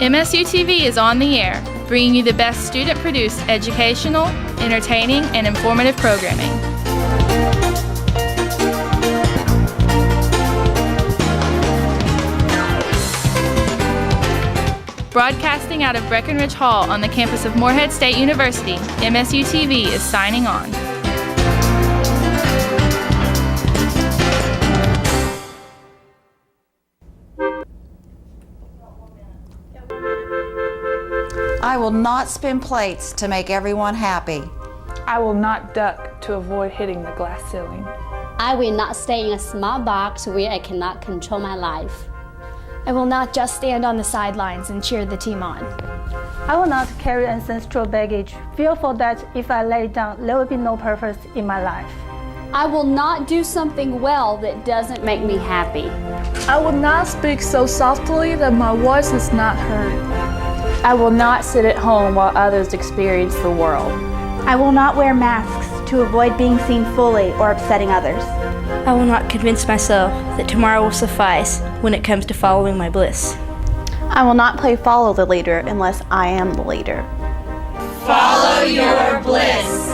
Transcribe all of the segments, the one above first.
MSU TV is on the air, bringing you the best student-produced educational, entertaining, and informative programming. Broadcasting out of Breckenridge Hall on the campus of Morehead State University, MSU TV is signing on. I will not spin plates to make everyone happy. I will not duck to avoid hitting the glass ceiling. I will not stay in a small box where I cannot control my life. I will not just stand on the sidelines and cheer the team on. I will not carry ancestral baggage, fearful that if I lay it down, there will be no purpose in my life. I will not do something well that doesn't make me happy. I will not speak so softly that my voice is not heard. I will not sit at home while others experience the world. I will not wear masks to avoid being seen fully or upsetting others. I will not convince myself that tomorrow will suffice when it comes to following my bliss. I will not play follow the leader unless I am the leader. Follow your bliss.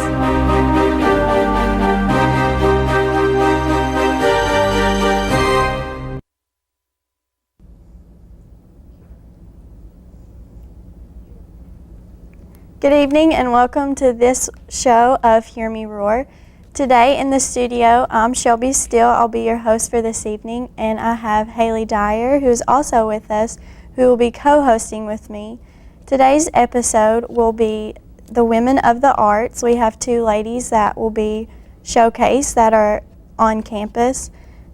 Good evening and welcome to this show of Hear Me Roar. Today in the studio, I'm Shelby Steele. I'll be your host for this evening, and I have Haley Dyer, who is also with us, who will be co-hosting with me. Today's episode will be the Women of the Arts. We have two ladies that will be showcased that are on campus,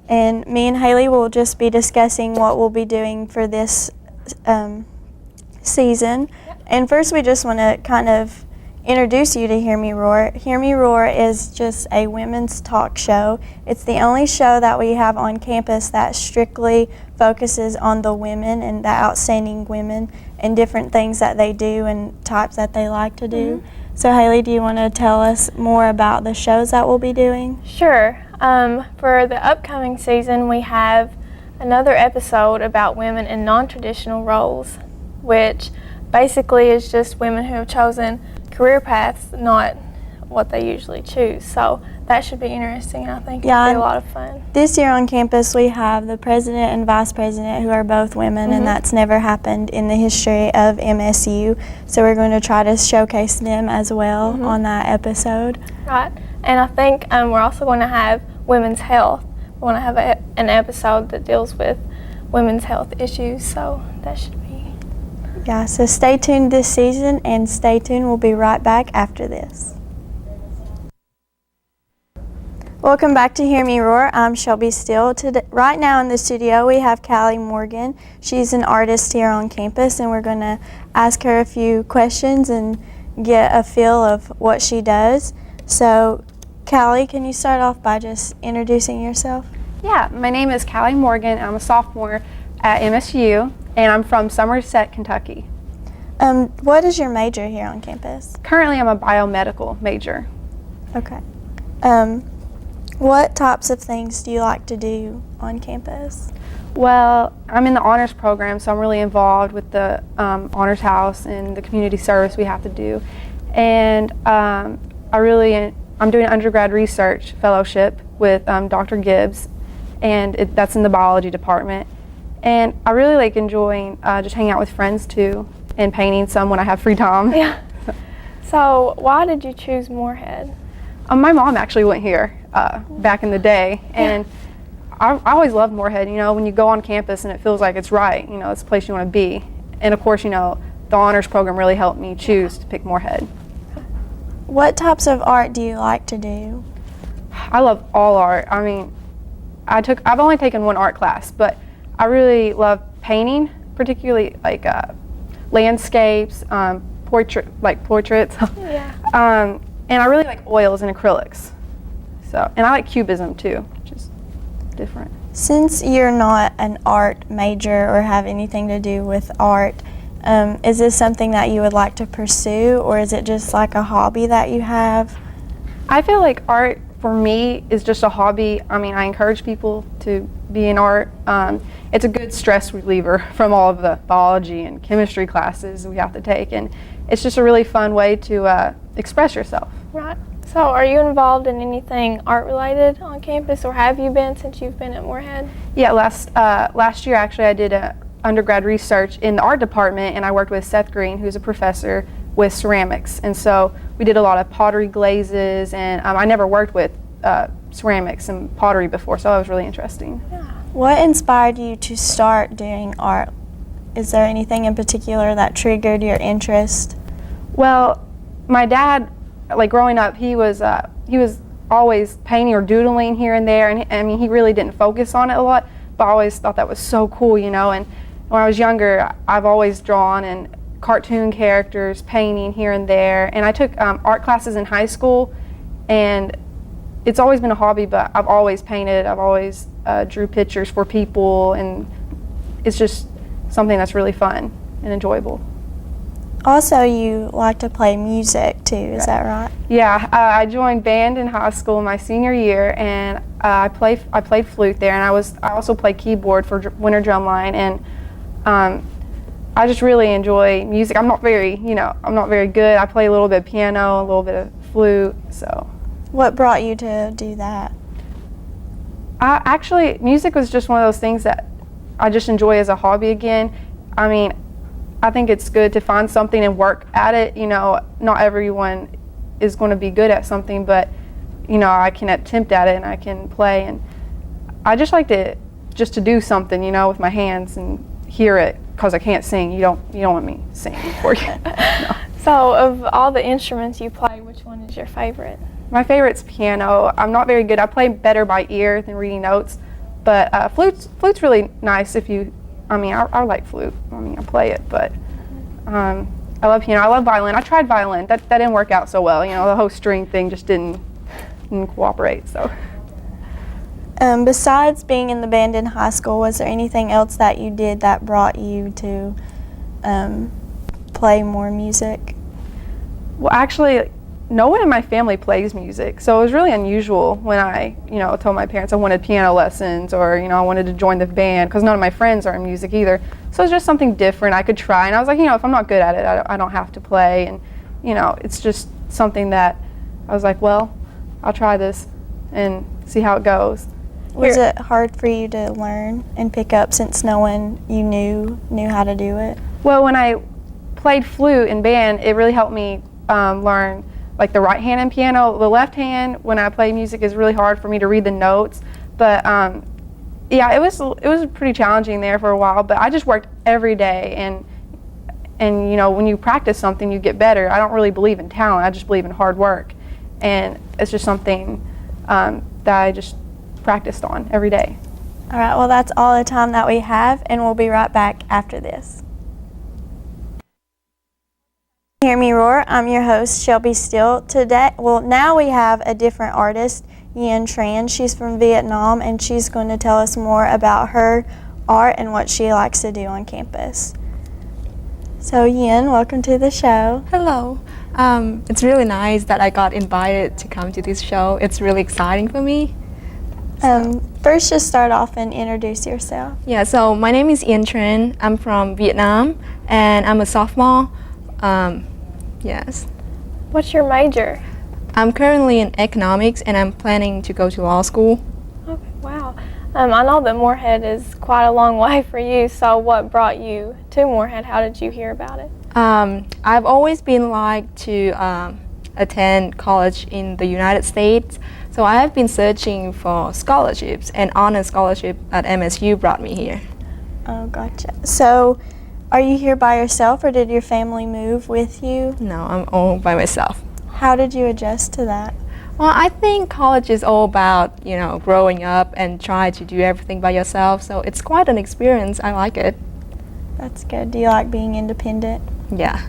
and me and Haley will just be discussing what we'll be doing for this season. And first, we just want to kind of introduce you to Hear Me Roar. Hear Me Roar is just a women's talk show. It's the only show that we have on campus that strictly focuses on the women and the outstanding women and different things that they do and types that they like to do. So Haley, do you want to tell us more about the shows that we'll be doing? Sure. For the upcoming season, we have another episode about women in non-traditional roles, which basically is just women who have chosen career paths, not what they usually choose. So that should be interesting, and I think it'll be a lot of fun. This year on campus we have the president and vice president who are both women, and that's never happened in the history of MSU. So we're going to try to showcase them as well on that episode. Right, and I think we're also going to have women's health. We want to have an episode that deals with women's health issues, so that should be. Yeah, so stay tuned this season, and stay tuned. We'll be right back after this. Welcome back to Hear Me Roar. I'm Shelby Steele. Right now in the studio we have Callie Morgan. She's an artist here on campus, and we're going to ask her a few questions and get a feel of what she does. So Callie, can you start off by just introducing yourself? Yeah, my name is Callie Morgan. I'm a sophomore at MSU, and I'm from Somerset, Kentucky. What is your major here on campus? Currently, I'm a biomedical major. Okay. What types of things do you like to do on campus? Well, I'm in the honors program, so I'm really involved with the honors house and the community service we have to do. And I'm doing an undergrad research fellowship with Dr. Gibbs, and that's in the biology department. And I really like enjoying just hanging out with friends too, and painting some when I have free time. Yeah. So why did you choose Morehead? My mom actually went here back in the day, and I always loved Morehead. You know, when you go on campus and it feels like it's right, you know, it's a place you want to be. And of course, you know, the honors program really helped me choose to pick Morehead. What types of art do you like to do? I love all art. I mean, I've only taken one art class, but I really love painting, particularly like landscapes, portraits. Yeah. And I really like oils and acrylics. So, and I like cubism too, which is different. Since you're not an art major or have anything to do with art, is this something that you would like to pursue, or is it just like a hobby that you have? I feel like art for me is just a hobby. I mean, I encourage people to be in art. It's a good stress reliever from all of the biology and chemistry classes we have to take, and it's just a really fun way to express yourself. Right. So are you involved in anything art related on campus, or have you been since you've been at Moorhead? Yeah, last year actually I did a undergrad research in the art department, and I worked with Seth Green, who's a professor with ceramics, and so we did a lot of pottery glazes, and I never worked with ceramics and pottery before, so that was really interesting. Yeah. What inspired you to start doing art? Is there anything in particular that triggered your interest? Well, my dad, like growing up, he was always painting or doodling here and there, and I mean, he really didn't focus on it a lot, but I always thought that was so cool, you know. And when I was younger, I've always drawn and cartoon characters, painting here and there, and I took art classes in high school, and it's always been a hobby, but I've always painted, I've always drew pictures for people, and it's just something that's really fun and enjoyable. Also, you like to play music too, is that right? Yeah, I joined band in high school my senior year, and I played flute there, and I also played keyboard for Winter Drumline, and I just really enjoy music. I'm not very good. I play a little bit of piano, a little bit of flute, so. What brought you to do that? Actually, music was just one of those things that I just enjoy as a hobby again. I mean, I think it's good to find something and work at it. You know, not everyone is going to be good at something, but you know, I can attempt at it and I can play, and I just like to do something, you know, with my hands and hear it, because I can't sing. You don't want me singing for you. No. So of all the instruments you play, which one is your favorite? My favorite's piano. I'm not very good. I play better by ear than reading notes, but flute's really nice if you, I like flute. I play it, but I love piano. I love violin. I tried violin. That didn't work out so well. You know, the whole string thing just didn't cooperate, so. Besides being in the band in high school, was there anything else that you did that brought you to play more music? Well, actually, no one in my family plays music, so it was really unusual when I, told my parents I wanted piano lessons, or, I wanted to join the band, because none of my friends are in music either. So it was just something different I could try, and I was like, if I'm not good at it, I don't have to play, and, it's just something that I was like, well, I'll try this and see how it goes. Was it hard for you to learn and pick up since no one you knew how to do it? Well, when I played flute in band, it really helped me learn like the right hand in piano. The left hand, when I play music, is really hard for me to read the notes. But yeah, it was pretty challenging there for a while. But I just worked every day, and when you practice something, you get better. I don't really believe in talent. I just believe in hard work, and it's just something that I just practiced on every day. All right, well, that's all the time that we have, and we'll be right back after this. Hear Me Roar. I'm your host, Shelby Steele. Now we have a different artist, Yen Tran. She's from Vietnam, and she's going to tell us more about her art and what she likes to do on campus. So Yen, welcome to the show. Hello. It's really nice that I got invited to come to this show. It's really exciting for me. First, just start off and introduce yourself. Yeah, so my name is Yen Tran. I'm from Vietnam, and I'm a sophomore. Yes. What's your major? I'm currently in economics, and I'm planning to go to law school. Okay, wow. I know that Moorhead is quite a long way for you, so what brought you to Moorhead? How did you hear about it? I've always been like to attend college in the United States, so I have been searching for scholarships, and honor scholarship at MSU brought me here. Oh, gotcha. So, are you here by yourself, or did your family move with you? No, I'm all by myself. How did you adjust to that? Well, I think college is all about, growing up and try to do everything by yourself, so it's quite an experience. I like it. That's good. Do you like being independent? Yeah.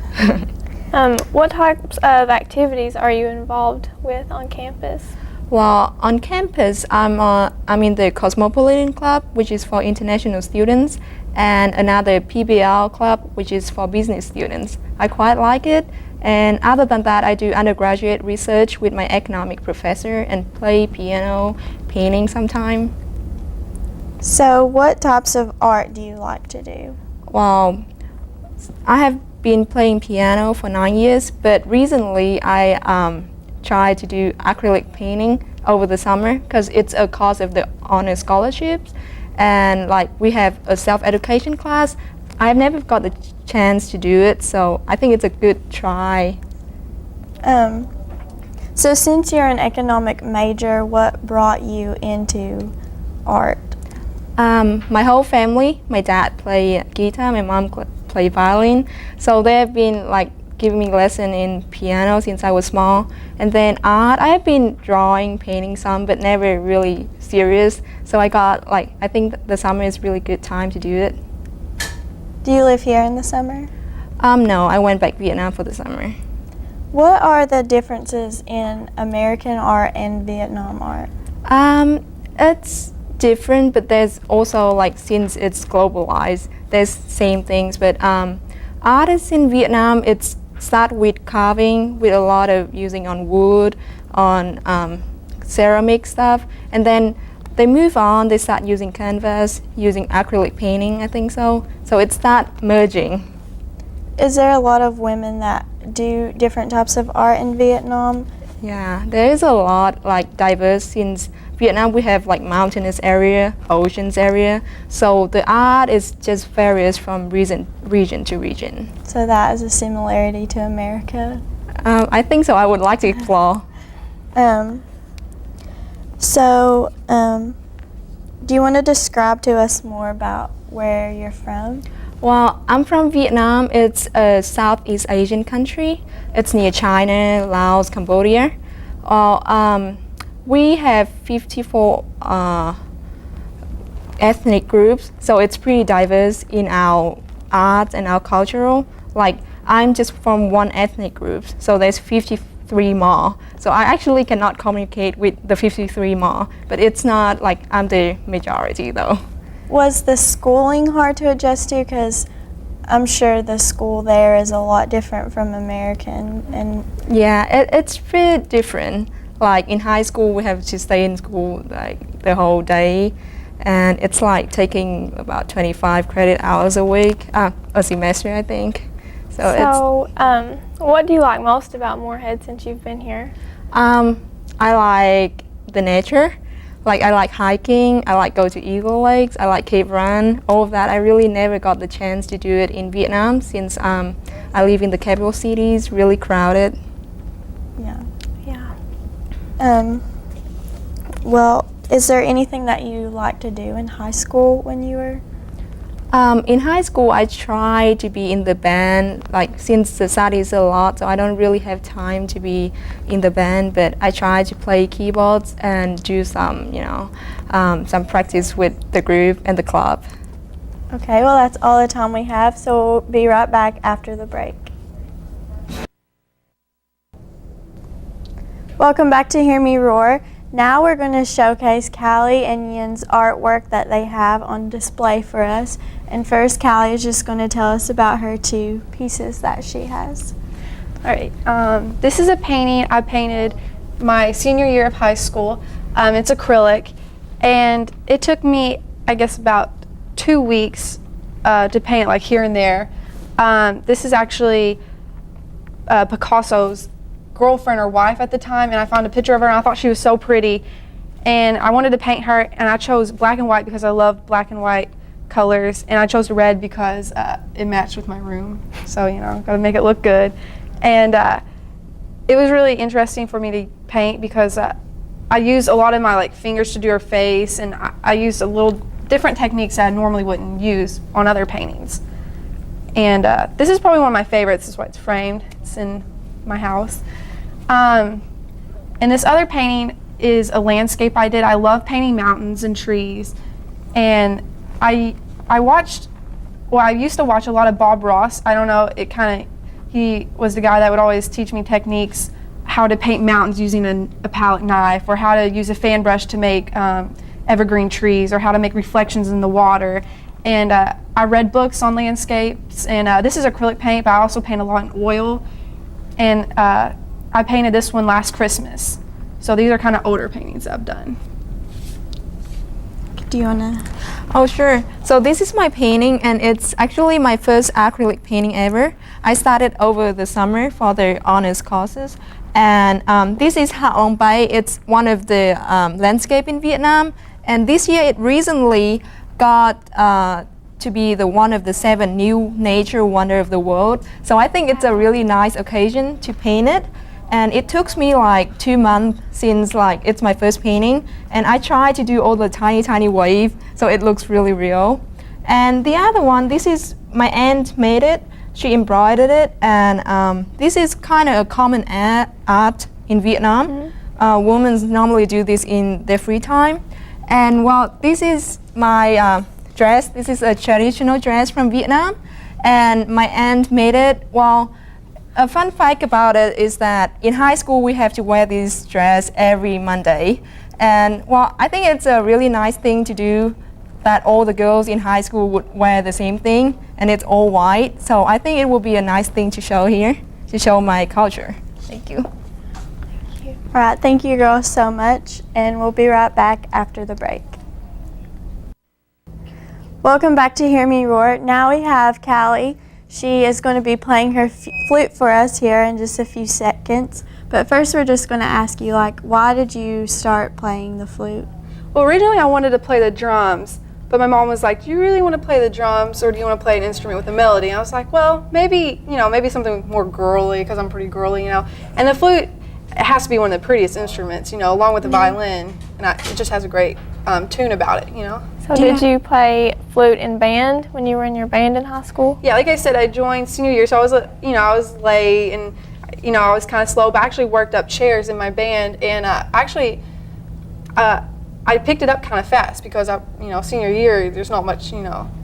What types of activities are you involved with on campus? Well, on campus, I'm in the Cosmopolitan Club, which is for international students, and another PBL club, which is for business students. I quite like it. And other than that, I do undergraduate research with my economic professor and play piano, painting sometime. So what types of art do you like to do? Well, I have been playing piano for 9 years, but recently I tried to do acrylic painting over the summer because it's a course of the honor scholarships, and like we have a self-education class. I've never got the chance to do it, so I think it's a good try. So since you're an economic major, what brought you into art? My whole family, my dad play guitar, my mom play violin, so they've been like giving me lesson in piano since I was small. And then art, I have been drawing, painting some, but never really serious. So I got like, I think the summer is really good time to do it. Do you live here in the summer? No, I went back to Vietnam for the summer. What are the differences in American art and Vietnam art? It's different, but there's also like, since it's globalized, there's same things, but artists in Vietnam, it's start with carving with a lot of using on wood, on ceramic stuff, and then they move on, they start using canvas, using acrylic painting, I think so. So it start merging. Is there a lot of women that do different types of art in Vietnam? Yeah, there is a lot like diverse, since Vietnam we have like mountainous area, oceans area, so the art is just varies from region to region. So that is a similarity to America? I think so. I would like to explore. Do you want to describe to us more about where you're from? Well, I'm from Vietnam. It's a Southeast Asian country. It's near China, Laos, Cambodia. We have 54 ethnic groups, so it's pretty diverse in our arts and our cultural. Like, I'm just from one ethnic group, so there's 53 more. So I actually cannot communicate with the 53 more, but it's not like I'm the majority though. Was the schooling hard to adjust to? Because I'm sure the school there is a lot different from American. And yeah, it's pretty different. Like in high school, we have to stay in school like the whole day, and it's like taking about 25 credit hours a week, a semester, I think. So what do you like most about Moorhead since you've been here? I like the nature. Like I like hiking, I like go to Eagle Lakes, I like Cave Run, all of that. I really never got the chance to do it in Vietnam since I live in the capital cities, really crowded. Yeah. Well, is there anything that you like to do in high school when you were? In high school, I tried to be in the band, like since the studies a lot, so I don't really have time to be in the band, but I try to play keyboards and do some, some practice with the group and the club. Okay, well that's all the time we have, so we'll be right back after the break. Welcome back to Hear Me Roar. Now we're going to showcase Callie and Yin's artwork that they have on display for us. And first, Callie is just going to tell us about her 2 pieces that she has. All right, this is a painting I painted my senior year of high school. It's acrylic, and it took me, I guess, about 2 weeks to paint like here and there. This is actually Picasso's girlfriend or wife at the time, and I found a picture of her and I thought she was so pretty, and I wanted to paint her, and I chose black and white because I love black and white colors, and I chose red because it matched with my room, so gotta make it look good. And it was really interesting for me to paint because I used a lot of my fingers to do her face, and I used a little different techniques that I normally wouldn't use on other paintings. And this is probably one of my favorites. This is why it's framed. It's in my house. And this other painting is a landscape I did. I love painting mountains and trees, and I used to watch a lot of Bob Ross. I don't know, he was the guy that would always teach me techniques, how to paint mountains using a palette knife, or how to use a fan brush to make evergreen trees, or how to make reflections in the water. And I read books on landscapes, and this is acrylic paint, but I also paint a lot in oil. And I painted this one last Christmas. So these are kind of older paintings I've done. Do you want to? Oh, sure. So this is my painting, and it's actually my first acrylic painting ever. I started over the summer for the honors courses. And this is Ha Long Bay. It's one of the landscape in Vietnam. And this year it recently got to be one of the 7 new nature wonder of the world. So I think it's a really nice occasion to paint it. And it took me like 2 months since it's my first painting. And I tried to do all the tiny wave, so it looks really real. And the other one, this is my aunt made it. She embroidered it, and this is kind of a common art in Vietnam. Women normally do this in their free time. And well, this is my dress. This is a traditional dress from Vietnam, and my aunt made it. Well, a fun fact about it is that in high school we have to wear this dress every Monday. And well, I think it's a really nice thing to do, that all the girls in high school would wear the same thing, and it's all white. So I think it will be a nice thing to show here, to show my culture. Thank you. All right, thank you girls so much, and we'll be right back after the break. Welcome back to Hear Me Roar. Now we have Callie. She is going to be playing her flute for us here in just a few seconds. But first we're just going to ask you, why did you start playing the flute? Well, originally I wanted to play the drums, but my mom was like, do you really want to play the drums, or do you want to play an instrument with a melody? And I was like, well, maybe something more girly, because I'm pretty girly, And the flute, it has to be one of the prettiest instruments, along with the violin, and it just has a great tune about it, So did you play flute in band when you were in your band in high school? Yeah, like I said, I joined senior year, so I was, I was late, and I was kind of slow, but I actually worked up chairs in my band, and I picked it up kind of fast because senior year, there's not much,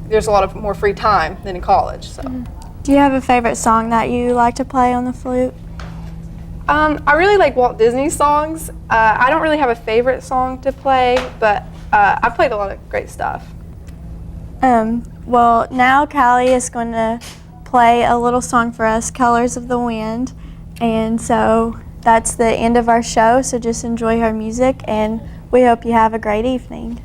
there's a lot of more free time than in college. So. Do you have a favorite song that you like to play on the flute? I really like Walt Disney songs. I don't really have a favorite song to play, but I played a lot of great stuff. Well, now Callie is going to play a little song for us, Colors of the Wind. And so that's the end of our show, so just enjoy her music, and we hope you have a great evening.